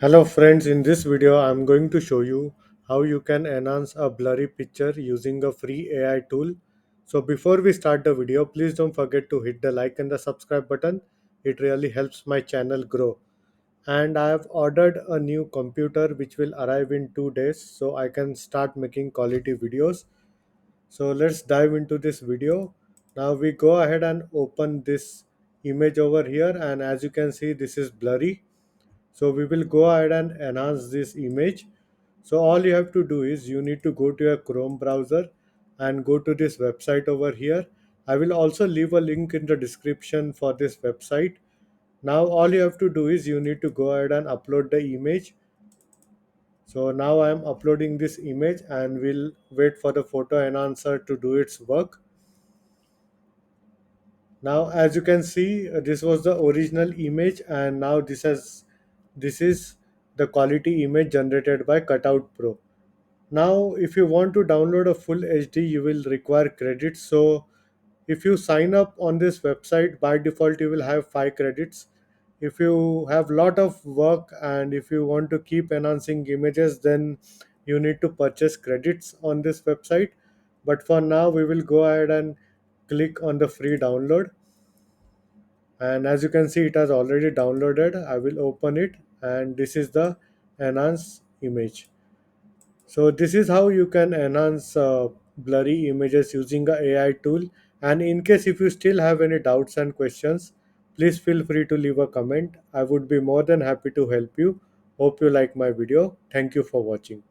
Hello friends, in this video I'm going to show you how you can enhance a blurry picture using a free AI tool. So before we start the video, please don't forget to hit the like and the subscribe button. It really helps my channel grow. And I have ordered a new computer which will arrive in 2 days so I can start making quality videos. So let's dive into this video. Now we go ahead and open this image over here, and as you can see this is blurry, so we will go ahead and enhance this image. So all you have to do is you need to go to your Chrome browser and go to this website over here. I will also leave a link in the description for this website. Now all you have to do is you need to go ahead and upload the image. So now I am uploading this image and we'll wait for the photo enhancer to do its work. Now as you can see, this was the original image, and now this is the quality image generated by Cutout Pro. Now if you want to download a full HD, you will require credits. So if you sign up on this website, by default you will have 5 credits. If you have lot of work and if you want to keep enhancing images, then you need to purchase credits on this website. But for now we will go ahead and click on the free download, and as you can see it has already downloaded. I will open it, and this is the enhanced image. So this is how you can enhance blurry images using a AI tool. And in case if you still have any doubts and questions, please feel free to leave a comment. I would be more than happy to help you. Hope you like my video. Thank you for watching.